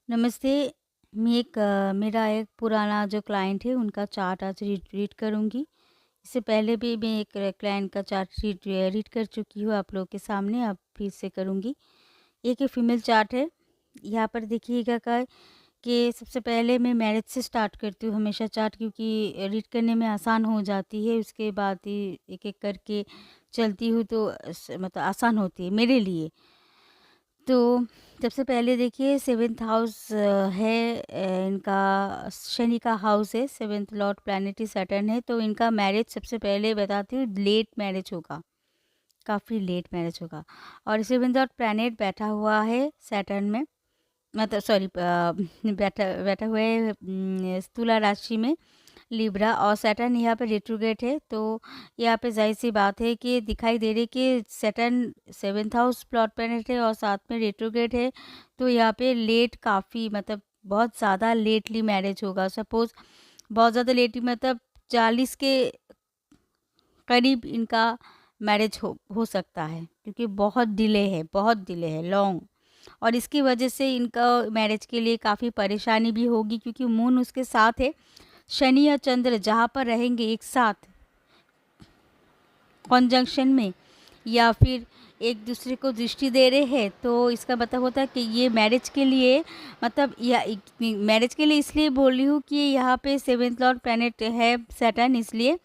नमस्ते। मेरा एक पुराना जो क्लाइंट है उनका चार्ट आज रीड करूँगी। इससे पहले भी मैं एक क्लाइंट का चार्ट रीड कर चुकी हूँ आप लोगों के सामने, अब फिर से करूँगी। एक फीमेल चार्ट है। यहाँ पर देखिएगा का कि सबसे पहले मैं मैरिज से स्टार्ट करती हूँ हमेशा चार्ट, क्योंकि रीड करने में आसान हो जाती है। उसके बाद ही एक-एक करके चलती हूँ तो मतलब आसान होती है मेरे लिए। तो सबसे पहले देखिए 7th हाउस है, इनका शनि का हाउस है। 7th लॉर्ड प्लैनेटरी सैटर्न है, तो इनका मैरिज सबसे पहले बताती हूँ लेट मैरिज होगा, काफ़ी लेट मैरिज होगा। और 7th लॉर्ड प्लैनेट बैठा हुआ है सैटर्न में, मतलब सॉरी बैठा बैठा हुआ है तुला राशि में, लिब्रा। और सैटर्न यहाँ पे रेट्रोग्रेड है, तो यहाँ पे ज़ाहिर-सी बात है कि दिखाई दे रही है कि Saturn 7th house plot planet है और साथ में रेट्रोग्रेड है। तो यहाँ पे लेट काफ़ी मतलब बहुत ज़्यादा लेटली मैरिज होगा। सपोज़ बहुत ज़्यादा लेटली मतलब 40 के करीब इनका मैरिज हो सकता है, क्योंकि बहुत डिले है, लॉन्ग। और इसकी वजह से इनका मैरिज के लिए काफ़ी परेशानी भी होगी, क्योंकि मून उसके साथ है। शनि या चंद्र जहाँ पर रहेंगे एक साथ कॉन्जंक्शन में, या फिर एक दूसरे को दृष्टि दे रहे हैं, तो इसका मतलब होता है कि ये मैरिज के लिए, मतलब या मैरिज के लिए इसलिए बोल रही हूँ कि यहाँ पे 7th लॉर्ड प्लैनेट है सैटर्न, इसलिए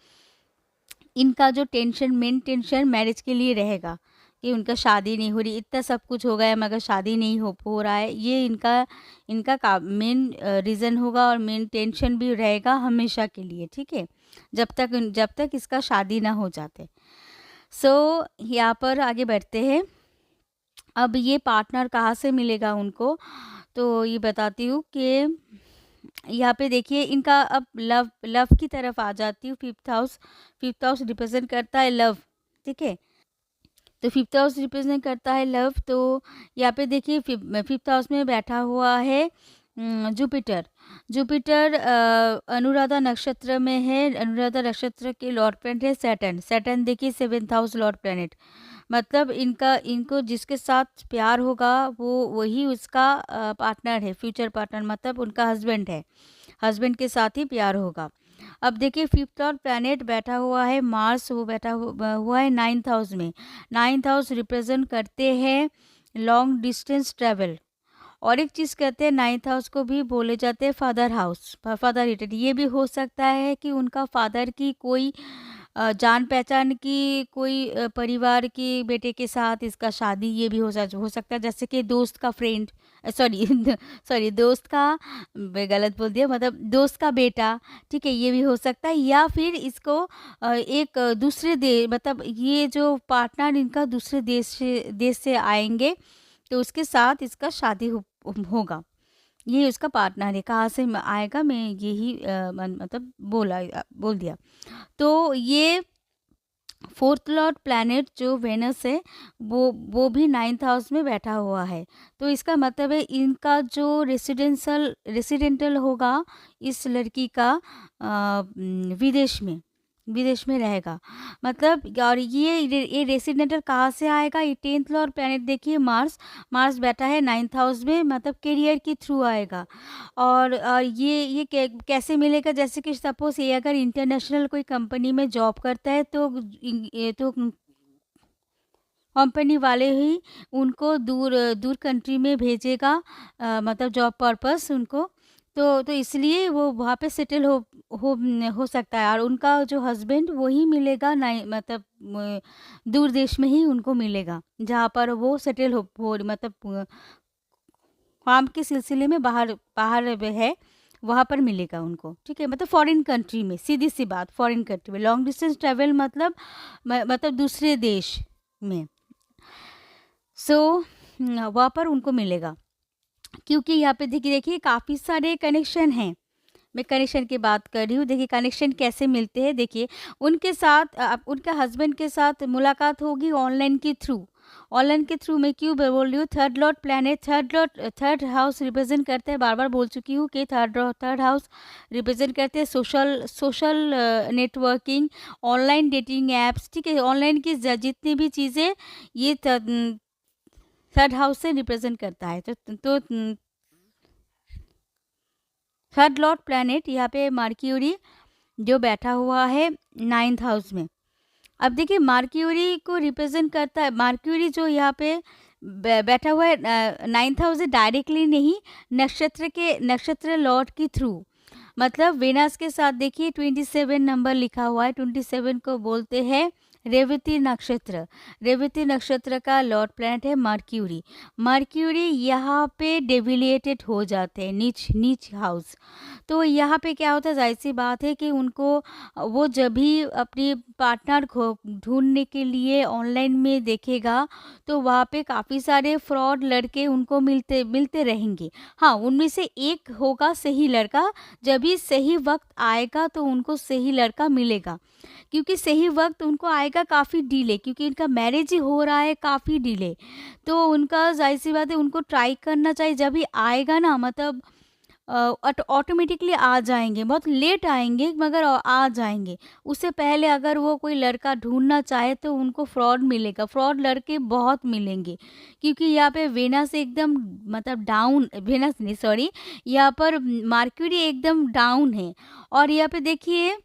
इनका जो मेन टेंशन मैरिज के लिए रहेगा कि उनका शादी नहीं हो रही। इतना सब कुछ हो गया मगर शादी नहीं हो रहा है, ये इनका इनका का मेन रीज़न होगा और मेन टेंशन भी रहेगा हमेशा के लिए, ठीक है? जब तक इसका शादी ना हो जाते। यहाँ पर आगे बढ़ते हैं। अब ये पार्टनर कहाँ से मिलेगा उनको, तो ये बताती हूँ कि यहाँ पे देखिए इनका अब लव लव की तरफ आ जाती हूँ। फिफ्थ हाउस रिप्रेजेंट करता है लव, ठीक है? तो फिफ्थ हाउस रिप्रेजेंट करता है लव, तो यहाँ पे देखिए फिफ्थ हाउस में बैठा हुआ है जुपिटर। जुपिटर अनुराधा नक्षत्र में है। अनुराधा नक्षत्र के लॉर्ड प्लैनेट है सैटर्न। सैटर्न देखिए 7th हाउस लॉर्ड प्लैनेट, मतलब इनको जिसके साथ प्यार होगा वो वही उसका पार्टनर है, फ्यूचर पार्टनर, मतलब उनका हस्बैंड है। हस्बैंड के साथ ही प्यार होगा। अब देखिए फिफ्थ और प्लैनेट बैठा हुआ है मार्स, वो हुआ है 9th हाउस में। 9th हाउस रिप्रेजेंट करते हैं लॉन्ग डिस्टेंस ट्रैवल। और एक चीज़ कहते हैं 9th हाउस को भी बोले जाते हैं फादर हाउस, फादर रिलेटेड। ये भी हो सकता है कि उनका फादर की कोई जान पहचान की कोई परिवार के बेटे के साथ इसका शादी, ये भी हो सकता है, जैसे कि दोस्त का फ्रेंड, सॉरी सॉरी दोस्त का, मैं गलत बोल दिया, मतलब दोस्त का बेटा, ठीक है? ये भी हो सकता है। या फिर इसको एक दूसरे मतलब ये जो पार्टनर इनका दूसरे देश से आएंगे, तो उसके साथ इसका शादी होगा। ये उसका पार्टनर है, कहाँ से आएगा मैं यही मतलब बोल दिया। तो ये फोर्थ लॉर्ड प्लैनेट जो वेनस है, वो भी 9th हाउस में बैठा हुआ है। तो इसका मतलब है इनका जो रेसिडेंटल होगा इस लड़की का विदेश में रहेगा। मतलब और ये रेसिडेंटल कहाँ से आएगा, ये 10th लॉर्ड प्लैनेट देखिए मार्स। मार्स बैठा है 9th हाउस में, मतलब करियर के थ्रू आएगा। और ये कैसे मिलेगा, जैसे कि सपोज़ ये अगर इंटरनेशनल कोई कंपनी में जॉब करता है, तो ये तो कंपनी वाले ही उनको दूर दूर कंट्री में भेजेगा, मतलब जॉब पर्पस उनको। तो इसलिए वो वहाँ पे सेटल हो सकता है, और उनका जो हस्बैंड वही मिलेगा, नहीं मतलब दूर देश में ही उनको मिलेगा, जहाँ पर वो सेटल हो मतलब काम के सिलसिले में बाहर बाहर है, वहाँ पर मिलेगा उनको, ठीक है? मतलब फॉरेन कंट्री में, सीधी-सी बात, फॉरेन कंट्री में लॉन्ग डिस्टेंस ट्रैवल मतलब मतलब दूसरे देश में। सो वहाँ पर उनको मिलेगा, क्योंकि यहाँ पे देखिए काफ़ी सारे कनेक्शन हैं। मैं कनेक्शन की बात कर रही हूँ। देखिए कनेक्शन कैसे मिलते हैं, देखिए उनके साथ उनके हस्बैंड के साथ मुलाकात होगी ऑनलाइन के थ्रू। ऑनलाइन के थ्रू मैं क्यों बोल रही हूँ, third Lord planet, third house represent करते हैं, बार बार बोल चुकी हूँ कि थर्ड हाउस रिप्रेजेंट करते हैं social networking, online dating apps, ठीक है? ऑनलाइन की जितनी भी चीज़ें, ये थर्ड हाउस से रिप्रेजेंट करता है। तो थर्ड लॉर्ड प्लैनेट यहाँ पे मर्क्यूरी जो बैठा हुआ है 9th हाउस में। अब देखिए मर्क्यूरी को रिप्रेजेंट करता है, मर्क्यूरी जो यहाँ पे बैठा हुआ है 9th हाउस से डायरेक्टली नहीं, नक्षत्र लॉर्ड के थ्रू, मतलब वेनस के साथ देखिए 27 नंबर लिखा हुआ है, 27 को बोलते हैं रेवती नक्षत्र। रेवती नक्षत्र का लॉर्ड प्लैनेट है मर्क्यूरी। मर्क्यूरी यहाँ पे डेविलिएटेड हो जाते हैं, नीच नीच हाउस। तो यहाँ पे क्या होता है, जाहिर सी बात है कि उनको वो जब भी अपनी पार्टनर को ढूंढने के लिए ऑनलाइन में देखेगा तो वहाँ पे काफ़ी सारे फ्रॉड लड़के उनको मिलते मिलते रहेंगे। हाँ, उनमें से एक होगा सही लड़का, जब भी सही वक्त आएगा तो उनको सही लड़का मिलेगा, क्योंकि सही वक्त उनको आएगा काफ़ी डिले, क्योंकि उनका मैरिज ही हो रहा है काफ़ी डिले। तो उनका जाहिर सी बात है उनको ट्राई करना चाहिए, जब भी आएगा ना मतलब ऑटोमेटिकली आ जाएंगे, बहुत लेट आएंगे मगर आ जाएंगे। उससे पहले अगर वो कोई लड़का ढूंढना चाहे तो उनको फ्रॉड मिलेगा, फ्रॉड लड़के बहुत मिलेंगे, क्योंकि यहाँ पे वेनस एकदम मतलब डाउन, वेनस नहीं सॉरी, यहाँ पर मर्क्यूरी एकदम डाउन है। और यहाँ पे देखिए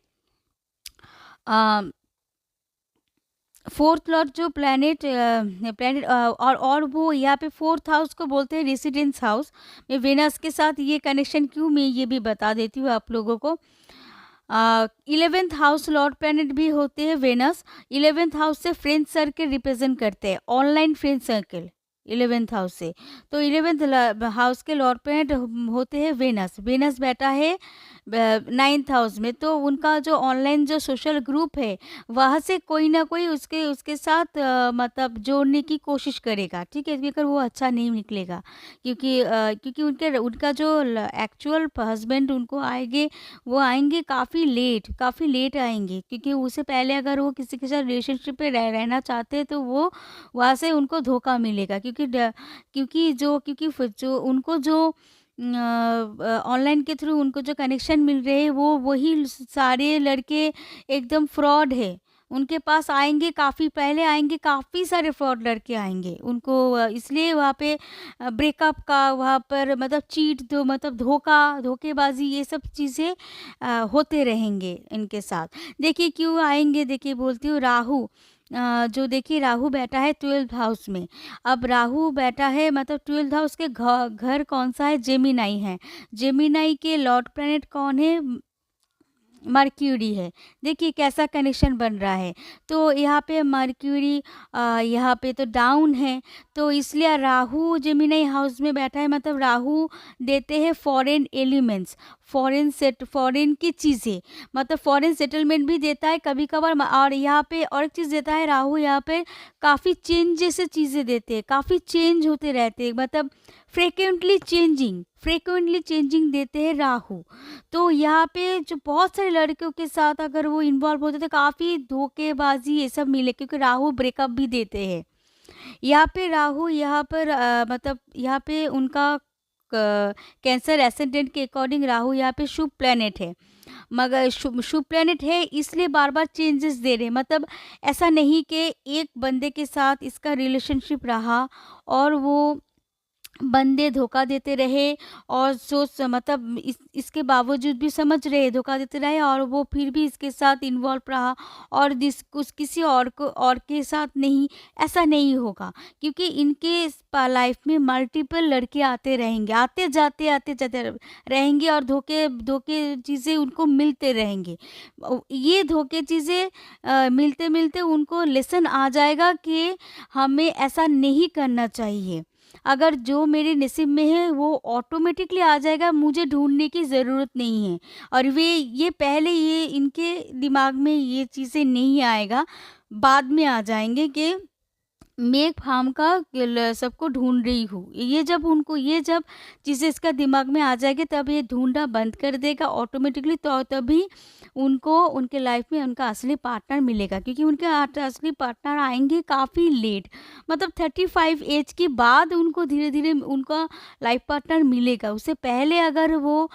फोर्थ लॉर्ड जो प्लैनेट और वो यहाँ पे फोर्थ हाउस को बोलते हैं रेसिडेंस हाउस। मैं वेनस के साथ ये कनेक्शन क्यों, मैं ये भी बता देती हूँ आप लोगों को। 11th हाउस लॉर्ड प्लैनेट भी होते हैं वेनस। 11th हाउस से फ्रेंड सर्कल रिप्रेजेंट करते हैं, online friend circle 11th house से। तो 11th हाउस के लॉर्ड प्लैनेट होते हैं वेनस। वेनस बैठा है 9th हाउस में, तो उनका जो ऑनलाइन जो सोशल ग्रुप है वहाँ से कोई ना कोई उसके उसके साथ मतलब जोड़ने की कोशिश करेगा, ठीक है, अगर वो अच्छा नहीं निकलेगा, क्योंकि उनके उनका जो एक्चुअल हस्बैंड उनको आएंगे, वो आएंगे काफ़ी लेट आएंगे, क्योंकि उससे पहले अगर वो किसी के साथ रिलेशनशिप में रहना चाहते हैं तो वो वहाँ से उनको धोखा मिलेगा, क्योंकि जो उनको जो ऑनलाइन के थ्रू उनको जो कनेक्शन मिल रहे हैं वो वही सारे लड़के एकदम फ्रॉड है। उनके पास आएंगे, काफ़ी पहले आएंगे, काफ़ी सारे फ्रॉड लड़के आएंगे उनको, इसलिए वहाँ पे ब्रेकअप का वहाँ पर मतलब चीट दो मतलब धोखेबाजी ये सब चीज़ें होते रहेंगे इनके साथ। देखिए क्यों आएंगे, देखिए बोलती हूँ राहु, जो देखिए राहु बैठा है 12th हाउस में। अब राहु बैठा है मतलब 12th हाउस के घर कौन सा है, जेमिनाई है। जेमिनाई के लॉर्ड प्लैनेट कौन है, मर्क्यूरी है। देखिए कैसा कनेक्शन बन रहा है। तो यहाँ पे मर्क्यूरी यहाँ पे तो डाउन है, तो इसलिए राहु जेमिनी हाउस में बैठा है, मतलब राहु देते हैं फॉरेन एलिमेंट्स, फॉरेन की चीज़ें, मतलब फॉरेन सेटलमेंट भी देता है कभी कभार। और यहाँ पे और एक चीज़ देता है राहु, यहाँ पे काफ़ी चेंज जैसे चीज़ें देते हैं, काफ़ी चेंज होते रहते हैं, मतलब फ्रिक्वेंटली चेंजिंग देते हैं राहु। तो यहाँ पे जो बहुत सारे लड़कियों के साथ अगर वो इन्वॉल्व होते तो काफ़ी धोखेबाजी ये सब मिले, क्योंकि राहु ब्रेकअप भी देते हैं। यहाँ पे राहु यहाँ पर मतलब यहाँ पे उनका कैंसर एसेंडेंट के अकॉर्डिंग राहु यहाँ पे शुभ प्लेनेट है, मगर शुभ प्लेनेट है इसलिए बार बार चेंजेस दे रहे हैं। मतलब ऐसा नहीं कि एक बंदे के साथ इसका रिलेशनशिप रहा और वो बंदे धोखा देते रहे, और मतलब इसके बावजूद भी समझ रहे धोखा देते रहे और वो फिर भी इसके साथ इन्वॉल्व रहा, और किसी और के साथ नहीं, ऐसा नहीं होगा, क्योंकि इनके लाइफ में मल्टीपल लड़के आते जाते रहेंगे और धोखे धोखे चीज़ें उनको मिलते रहेंगे। ये धोखे चीज़ें मिलते मिलते उनको लेसन आ जाएगा कि हमें ऐसा नहीं करना चाहिए। अगर जो मेरे नसीब में है वो ऑटोमेटिकली आ जाएगा, मुझे ढूंढने की ज़रूरत नहीं है। और ये पहले ये इनके दिमाग में ये चीज़ें नहीं आएगा, बाद में आ जाएंगे कि मैं एक फार्म का सबको ढूंढ रही हूँ। ये जब चीज़ें इसका दिमाग में आ जाएगी तब ये ढूंढना बंद कर देगा ऑटोमेटिकली, तो तभी उनको उनके लाइफ में उनका असली पार्टनर मिलेगा, क्योंकि उनके असली पार्टनर आएंगे काफ़ी लेट, मतलब 35 एज के बाद उनको धीरे धीरे उनका लाइफ पार्टनर मिलेगा। उससे पहले अगर वो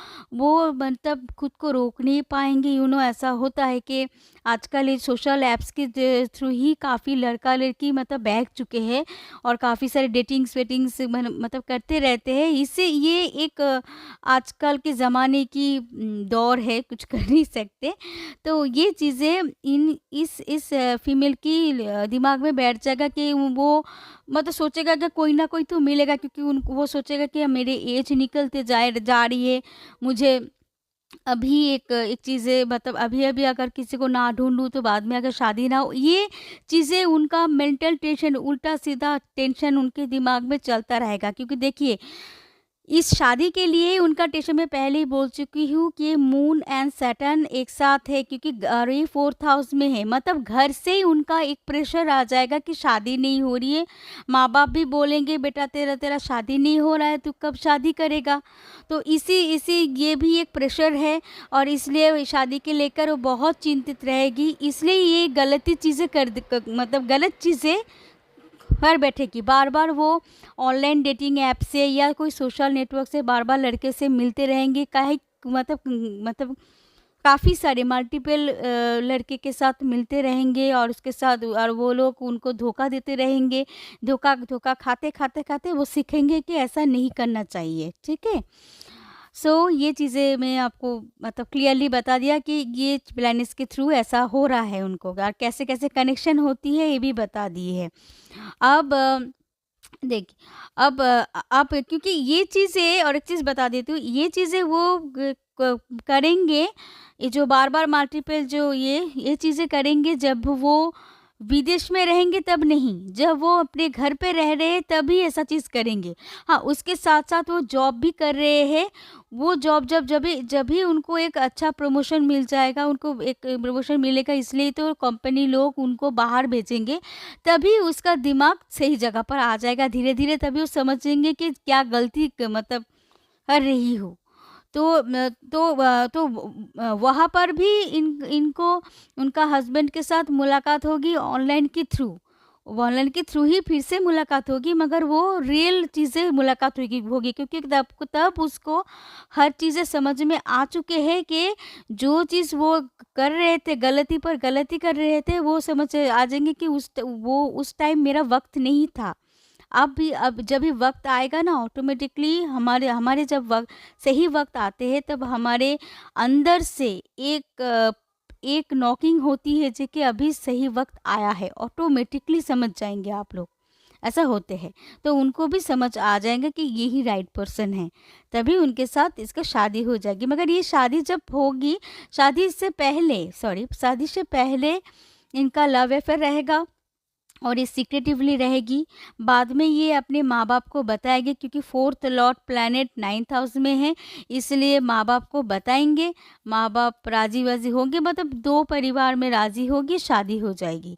मतलब खुद को रोक नहीं पाएंगे, ऐसा होता है कि आजकल ये सोशल ऐप्स के थ्रू ही काफ़ी लड़का लड़की मतलब बहक चुके हैं और काफ़ी सारे डेटिंग्स वेटिंग्स मतलब करते रहते हैं। इससे ये एक आजकल के ज़माने की दौर है, कुछ कर नहीं सकते। तो ये चीज़ें इन इस फीमेल की दिमाग में बैठ जाएगा कि वो मतलब सोचेगा कि कोई ना कोई तो मिलेगा, क्योंकि उन वो सोचेगा कि मेरे एज निकलते जाए जा रही है, मुझे अभी एक चीज़ें मतलब अभी-अभी अगर किसी को ना ढूँढूँ तो बाद में अगर शादी ना हो, ये चीज़ें उनका मेंटल टेंशन, उल्टा-सीधा टेंशन उनके दिमाग में चलता रहेगा। क्योंकि देखिए, इस शादी के लिए उनका टेंशन मैं पहले ही बोल चुकी हूँ कि मून एंड सैटर्न एक साथ है, क्योंकि ये 4th हाउस में है, मतलब घर से ही उनका एक प्रेशर आ जाएगा कि शादी नहीं हो रही है। माँ-बाप भी बोलेंगे बेटा तेरा तेरा शादी नहीं हो रहा है, तू कब शादी करेगा? तो इसी इसी ये भी एक प्रेशर है और इसलिए शादी के लेकर वो बहुत चिंतित रहेगी। इसलिए ये गलती चीज़ें मतलब गलत चीज़ें घर बैठे की बार-बार वो ऑनलाइन डेटिंग ऐप से या कोई सोशल नेटवर्क से बार-बार लड़के से मिलते रहेंगे। काहे मतलब काफ़ी सारे मल्टीपल लड़के के साथ मिलते रहेंगे और उसके साथ और वो लोग उनको धोखा देते रहेंगे। धोखा धोखा खाते वो सीखेंगे कि ऐसा नहीं करना चाहिए, ठीक है? सो ये चीज़ें मैं आपको मतलब क्लियरली बता दिया कि ये प्लैनेट्स के थ्रू ऐसा हो रहा है उनको और कैसे-कैसे कनेक्शन होती है ये भी बता दी है। अब देखिए, अब क्योंकि ये चीज़ें और एक चीज़ बता देती हूँ, ये चीज़ें वो करेंगे, ये जो बार-बार मल्टीपल जो ये चीज़ें करेंगे जब वो विदेश में रहेंगे तब नहीं, जब वो अपने घर पे रह रहे हैं तभी ऐसा चीज़ करेंगे। हाँ, उसके साथ-साथ वो जॉब भी कर रहे हैं, वो जॉब जब भी उनको एक अच्छा प्रमोशन मिल जाएगा, उनको एक प्रमोशन मिलेगा, इसलिए तो कंपनी लोग उनको बाहर भेजेंगे, तभी उसका दिमाग सही जगह पर आ जाएगा धीरे-धीरे, तभी वो समझेंगे कि क्या गलती मतलब कर रही हूँ। तो वहाँ पर भी इनको उनका हस्बैंड के साथ मुलाकात होगी ऑनलाइन के थ्रू। ऑनलाइन के थ्रू ही फिर से मुलाकात होगी, मगर वो रियल चीज़ें मुलाकात होगी क्योंकि तब उसको हर चीज़ें समझ में आ चुके हैं कि जो चीज़ वो कर रहे थे, गलती पर गलती कर रहे थे, वो समझ आ जाएँगे कि वो उस टाइम मेरा वक़्त नहीं था। अब जब भी वक़्त आएगा ना, ऑटोमेटिकली हमारे हमारे जब वक़्त सही वक़्त आते हैं तब हमारे अंदर से एक नॉकिंग होती है जो कि अभी सही वक़्त आया है, ऑटोमेटिकली समझ जाएँगे आप लोग, ऐसा होते हैं। तो उनको भी समझ आ जाएगा कि ये ही राइट पर्सन है, तभी उनके साथ इसका शादी हो जाएगी। मगर ये शादी जब होगी, शादी से पहले इनका लव अफेयर रहेगा और ये सीक्रेटिवली रहेगी। बाद में ये अपने माँ-बाप को बताएँगे, क्योंकि 4th Lord planet 9th house में है, इसलिए माँ-बाप को बताएँगे। माँ-बाप राज़ी-वाज़ी होंगे, मतलब 2 परिवार में राज़ी होगी, शादी हो जाएगी।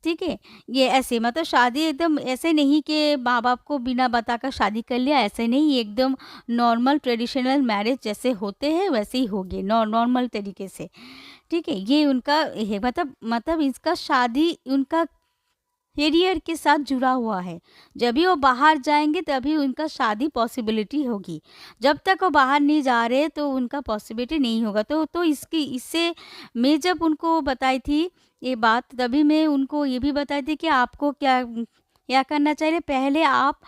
ठीक है? ये ऐसे मतलब शादी एकदम ऐसे नहीं कि माँ-बाप को बिना बताकर शादी कर लिया, ऐसे नहीं, एकदम नॉर्मल ट्रेडिशनल मैरिज जैसे होते हैं वैसे ही होगी, नॉर्मल तरीके से। ठीक है? ये उनका है, मतलब इसका शादी उनका करियर के साथ जुड़ा हुआ है। जब भी वो बाहर जाएँगे तभी उनका शादी पॉसिबिलिटी होगी। जब तक वो बाहर नहीं जा रहे तो उनका पॉसिबिलिटी नहीं होगा। तो इससे मैं जब उनको बताई थी ये बात, तभी मैं उनको ये भी बताई थी कि आपको क्या क्या करना चाहिए, पहले आप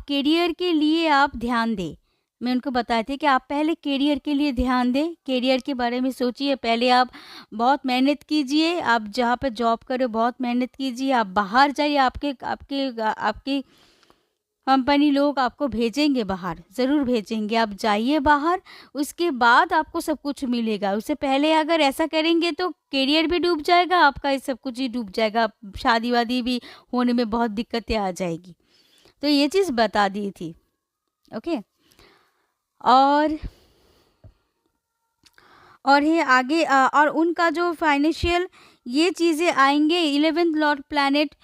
करियर के लिए आप ध्यान दें। मैं उनको बताई थी कि आप पहले करियर के लिए ध्यान दें, करियर के बारे में सोचिए, पहले आप बहुत मेहनत कीजिए, आप जहाँ पे जॉब कर रहे हो बहुत मेहनत कीजिए, आप बाहर जाइए, आपके आपके आपकी कंपनी लोग आपको भेजेंगे बाहर, ज़रूर भेजेंगे, आप जाइए बाहर, उसके बाद आपको सब कुछ मिलेगा। उससे पहले अगर ऐसा करेंगे तो करियर भी डूब जाएगा, आपका ये सब कुछ ही डूब जाएगा, शादी-वादी भी होने में बहुत दिक्कतें आ जाएगी। तो ये चीज़ बता दी थी, ओके? और और ये आगे और उनका जो फाइनेंशियल ये चीज़ें आएँगे, 11th लॉर्ड प्लैनेट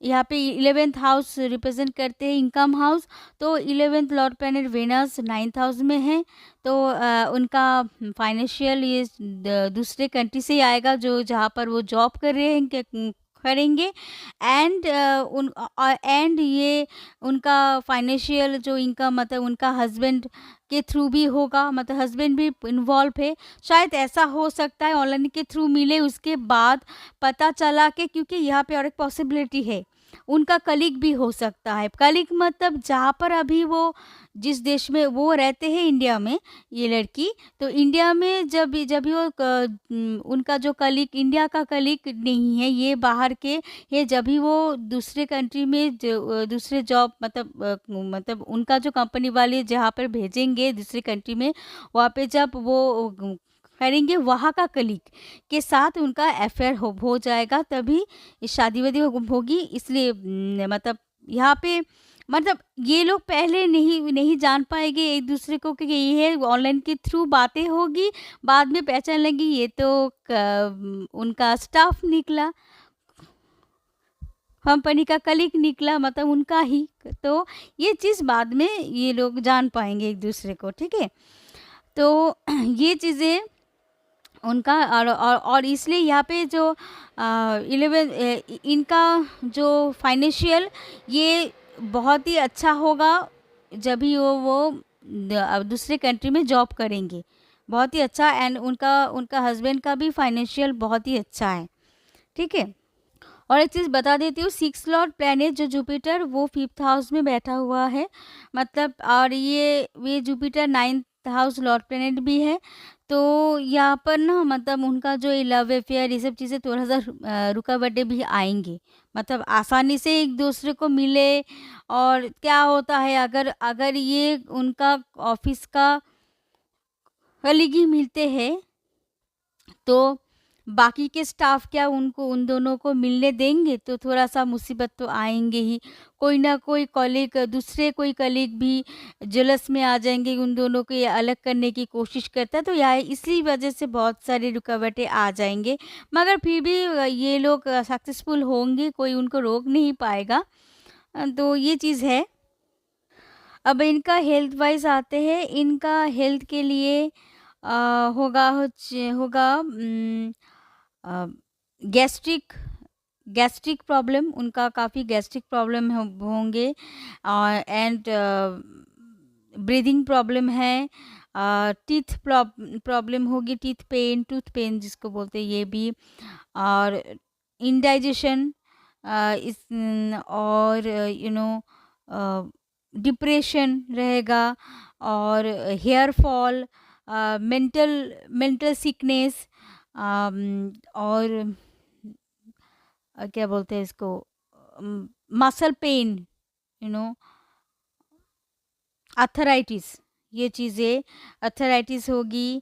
यहाँ पे 11th हाउस रिप्रेजेंट करते हैं, इनकम हाउस। तो 11th Lord planet Venus 9th house में है, तो उनका फाइनेंशियल ये दूसरे कंट्री से ही आएगा, जो जहाँ पर वो जॉब कर रहे हैं, करेंगे। एंड एंड ये उनका फाइनेंशियल जो इनकम मतलब उनका हस्बैंड के थ्रू भी होगा, मतलब हस्बैंड भी इन्वॉल्व है। शायद ऐसा हो सकता है ऑनलाइन के थ्रू मिले, उसके बाद पता चला कि, क्योंकि यहाँ पे और एक पॉसिबिलिटी है, उनका कलीग भी हो सकता है। कलीग मतलब जहाँ पर अभी वो जिस देश में वो रहते हैं, इंडिया में ये लड़की, तो इंडिया में जब भी वो उनका जो कलीग इंडिया का कलीग नहीं है, ये बाहर के है। जब भी वो दूसरे कंट्री में दूसरे जॉब मतलब उनका जो कंपनी वाले जहाँ पर भेजेंगे दूसरे कंट्री में, वहाँ पे जब वो करेंगे, वहाँ का कलीग के साथ उनका अफेयर हो जाएगा, तभी शादी-वादी होगी। इसलिए मतलब यहाँ पे मतलब ये लोग पहले नहीं नहीं जान पाएँगे एक-दूसरे को कि ये ऑनलाइन के थ्रू बातें होगी, बाद में पहचान लेंगे ये तो उनका स्टाफ निकला, कंपनी का कलीग निकला, मतलब उनका ही। तो ये चीज़ बाद में ये लोग जान पाएँगे एक-दूसरे को, ठीक है? तो ये चीज़ें उनका और इसलिए यहाँ पे जो 11 इनका जो फाइनेंशियल ये बहुत ही अच्छा होगा, जब भी वो दूसरे कंट्री में जॉब करेंगे, बहुत ही अच्छा। एंड उनका उनका हस्बैंड का भी फाइनेंशियल बहुत ही अच्छा है, ठीक है। और एक चीज़ बता देती हूँ, 6 लॉर्ड प्लैनेट जो जुपिटर वो 5th हाउस में बैठा हुआ है, मतलब। और ये Jupiter 9th house Lord planet भी है। तो यहाँ पर ना मतलब उनका जो ये लव अफेयर ये सब चीज़ें थोड़ा-सा रुकावटें भी आएँगी। मतलब आसानी से एक-दूसरे को मिले। और क्या होता है, अगर अगर ये उनका ऑफ़िस का कलीग ही मिलते हैं, तो बाकी के स्टाफ क्या उनको उन दोनों को मिलने देंगे? तो थोड़ा-सा मुसीबत तो आएँगे ही। कोई ना कोई कलीग, दूसरे कोई कलीग भी जेलस में आ जाएँगे, उन दोनों को ये अलग करने की कोशिश करता है, तो या इसी वजह से बहुत सारी रुकावटें आ जाएँगे। मगर फिर भी ये लोग सक्सेसफुल होंगे, कोई उनको रोक नहीं पाएगा। तो ये चीज़ है। अब इनका हेल्थ वाइज़ आते हैं, इनका हेल्थ के लिए अ, होगा अ, गैस्ट्रिक गैस्ट्रिक प्रॉब्लम, उनका काफ़ी गैस्ट्रिक प्रॉब्लम होंगे। एंड ब्रीदिंग प्रॉब्लम है। टीथ प्रॉब्लम होगी, टीथ पेन, टूथ पेन जिसको बोलते हैं, ये भी। और इंडाइजेशन, और डिप्रेशन रहेगा। और hair fall, mental mental sickness, और क्या बोलते हैं इसको, muscle pain, you know arthritis, ये चीज़ें अर्थराइटिस होगी।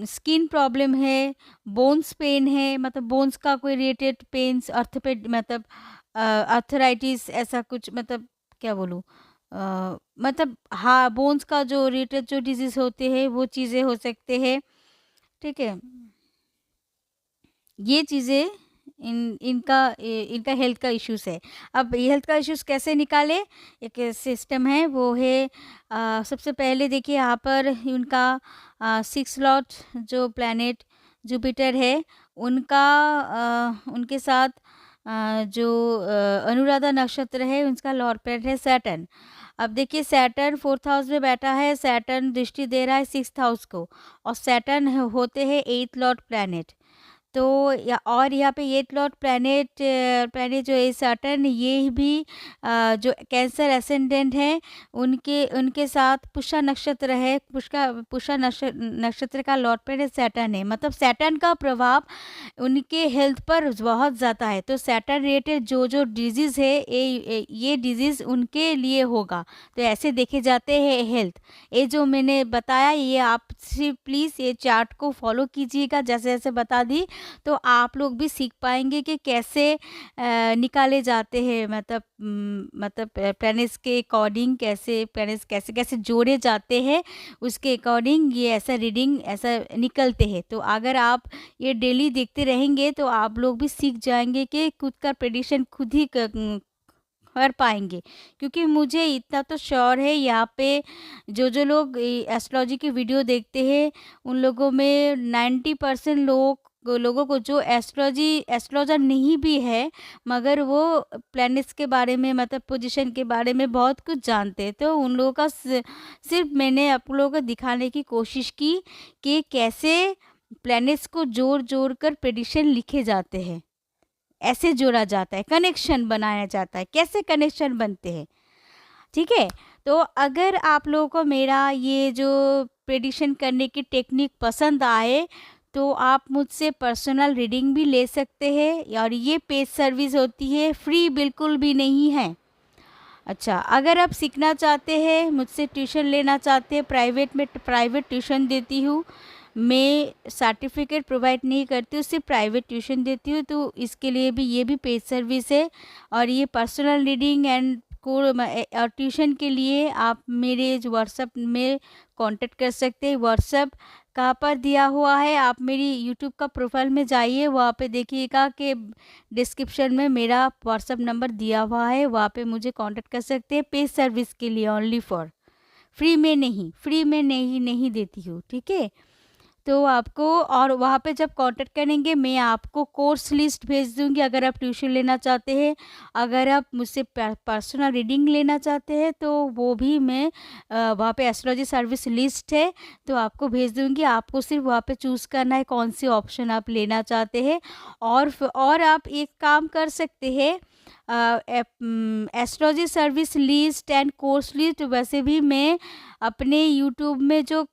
स्किन प्रॉब्लम है, बोन्स पेन है, मतलब बोन्स का कोई रिलेटेड पेन्स, अर्थोपेड मतलब अर्थराइटिस ऐसा कुछ, मतलब क्या बोलूँ, मतलब हाँ, बोन्स का जो रिलेटेड जो डिजीज़ होते हैं वो चीज़ें हो सकते हैं, ठीक है। ये चीज़ें इनका हेल्थ का इश्यूज़ है। अब ये हेल्थ का इश्यूज़ कैसे निकालें? एक सिस्टम है, वो है सबसे पहले देखिए यहाँ पर उनका 6 लॉर्ड जो प्लैनेट जुपिटर है, उनका उनके साथ जो अनुराधा नक्षत्र है, उसका लॉर्ड प्लैनेट है सैटर्न। अब देखिए सैटर्न 4th हाउस में बैठा है, सैटर्न दृष्टि दे रहा है 6th हाउस को, और सैटर्न होते हैं 8th लॉर्ड प्लैनेट। तो और यहाँ पे 8 लॉर्ड प्लैनेट प्लैनेट जो है सैटर्न, ये भी जो कैंसर एसेंडेंट है, उनके उनके साथ पुष्य नक्षत्र है। पुष्य नक्षत्र का लॉर्ड प्लैनेट सैटर्न है, मतलब सैटर्न का प्रभाव उनके हेल्थ पर बहुत ज़्यादा है। तो सैटर्न रिलेटेड जो जो डिजीज़ है, ये डिजीज़ उनके लिए होगा। तो ऐसे देखे जाते हैं हेल्थ। ये जो मैंने बताया, ये आप सिर्फ प्लीज़ ये चार्ट को फॉलो कीजिएगा, जैसे जैसे बता दी, तो आप लोग भी सीख पाएँगे कि कैसे निकाले जाते हैं, मतलब प्लैनेट्स के अकॉर्डिंग कैसे प्लैनेट्स कैसे-कैसे जोड़े जाते हैं, उसके अकॉर्डिंग ये ऐसा रीडिंग ऐसा निकलते हैं। तो अगर आप ये डेली देखते रहेंगे, तो आप लोग भी सीख जाएँगे कि खुद का प्रेडिक्शन खुद ही कर पाएँगे। क्योंकि मुझे इतना तो श्योर है, यहाँ पे जो लोग एस्ट्रोलॉजी की वीडियो देखते हैं, उन लोगों में 90% लोग लोगों को जो एस्ट्रोलॉजर नहीं भी है, मगर वो प्लैनेट्स के बारे में, मतलब पोजीशन के बारे में बहुत कुछ जानते हैं। तो उन लोगों का सिर्फ मैंने आप लोगों को दिखाने की कोशिश की कि कैसे प्लैनेट्स को जोड़ कर प्रेडिक्शन लिखे जाते हैं, ऐसे जोड़ा जाता है, कनेक्शन बनाया जाता है, कैसे कनेक्शन बनते हैं। ठीक है, तो अगर आप लोगों को मेरा ये जो प्रेडिक्शन करने की टेक्निक पसंद आए, तो आप मुझसे पर्सनल रीडिंग भी ले सकते हैं, और ये पेड सर्विस होती है, फ्री बिल्कुल भी नहीं है। अच्छा, अगर आप सीखना चाहते हैं, मुझसे ट्यूशन लेना चाहते हैं, प्राइवेट ट्यूशन देती हूँ मैं, सर्टिफिकेट प्रोवाइड नहीं करती हूँ, सिर्फ प्राइवेट ट्यूशन देती हूँ, तो इसके लिए भी ये भी पेड सर्विस है। और ये पर्सनल रीडिंग एंड और ट्यूशन के लिए आप मेरे जो व्हाट्सएप में कांटेक्ट कर सकते हैं। व्हाट्सएप कहाँ पर दिया हुआ है, आप मेरी यूट्यूब का प्रोफाइल में जाइए, वहाँ पे देखिएगा कि डिस्क्रिप्शन में मेरा व्हाट्सएप नंबर दिया हुआ है, वहाँ पे मुझे कांटेक्ट कर सकते हैं पेड सर्विस के लिए, ओनली फॉर, फ्री में नहीं देती हूँ। ठीक है, तो आपको, और वहाँ पे जब कांटेक्ट करेंगे, मैं आपको कोर्स लिस्ट भेज दूँगी अगर आप ट्यूशन लेना चाहते हैं। अगर आप मुझसे पर्सनल रीडिंग लेना चाहते हैं, तो वो भी मैं वहाँ पे एस्ट्रोलॉजी सर्विस लिस्ट है, तो आपको भेज दूँगी। आपको सिर्फ वहाँ पे चूज़ करना है कौन सी ऑप्शन आप लेना चाहते हैं। और आप एक काम कर सकते हैं, astrology service list and course list वैसे भी मैं अपने यूट्यूब में जो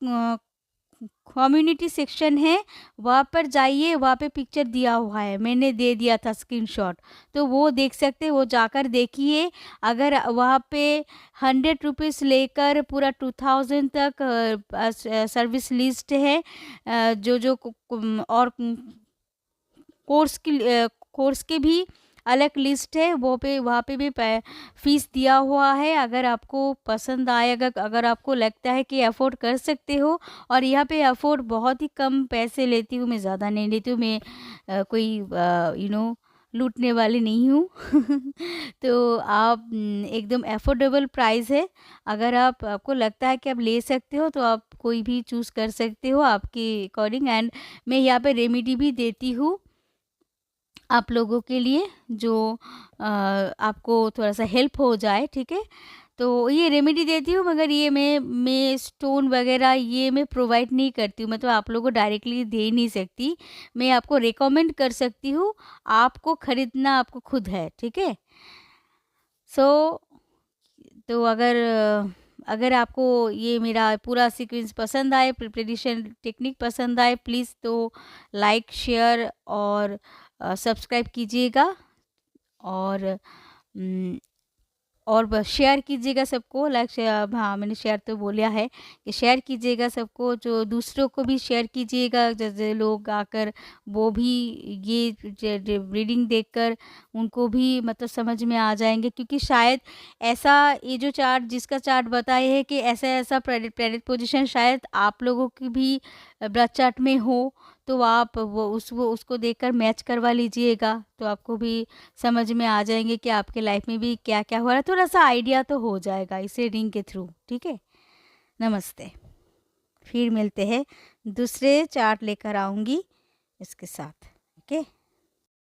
कम्युनिटी सेक्शन है, वहाँ पर जाइए, वहाँ पे पिक्चर दिया हुआ है, मैंने दे दिया था स्क्रीनशॉट, तो वो देख सकते हैं, वो जाकर देखिए। अगर वहाँ पे 100 रुपीज़ लेकर पूरा 2000 तक सर्विस लिस्ट है, और कोर्स की भी अलग लिस्ट है, वो पे वहाँ पे भी फीस दिया हुआ है। अगर आपको पसंद आएगा, अगर आपको लगता है कि अफोर्ड कर सकते हो, और यहाँ पे अफोर्ड बहुत ही कम पैसे लेती हूँ मैं, ज़्यादा नहीं लेती हूँ मैं, कोई लूटने वाली नहीं हूँ तो आप एकदम अफोर्डेबल प्राइस है। अगर आपको लगता है कि आप ले सकते हो, तो आप कोई भी चूज़ कर सकते हो आपके अकॉर्डिंग। एंड मैं यहाँ पे रेमेडी भी देती हूँ आप लोगों के लिए, जो आपको थोड़ा सा हेल्प हो जाए। ठीक है, तो ये रेमेडी देती हूँ, मगर ये मैं स्टोन वगैरह ये मैं प्रोवाइड नहीं करती हूँ, मतलब आप लोगों को डायरेक्टली दे नहीं सकती, मैं आपको रिकमेंड कर सकती हूँ, आपको खरीदना आपको खुद है। ठीक है, सो तो अगर आपको ये मेरा पूरा सीक्वेंस पसंद आए, प्रिपरेशन टेक्निक पसंद आए, प्लीज़ तो लाइक, शेयर और सब्सक्राइब कीजिएगा, और शेयर कीजिएगा सबको। हाँ, मैंने शेयर तो बोला है कि शेयर कीजिएगा सबको, जो दूसरों को भी शेयर कीजिएगा, जैसे लोग आकर वो भी ये रीडिंग देखकर उनको भी मतलब समझ में आ जाएंगे, क्योंकि शायद ऐसा, ये जो चार्ट जिसका चार्ट बताए है कि ऐसा प्लैनेट पोजीशन शायद आप लोगों की भी बर्थ चार्ट में हो, तो आप वो उसको देखकर मैच करवा लीजिएगा, तो आपको भी समझ में आ जाएंगे कि आपके लाइफ में भी क्या क्या हो रहा है, थोड़ा सा आइडिया तो हो जाएगा इस रीडिंग के थ्रू। ठीक है, नमस्ते, फिर मिलते हैं, दूसरे चार्ट लेकर आऊँगी इसके साथ। ओके।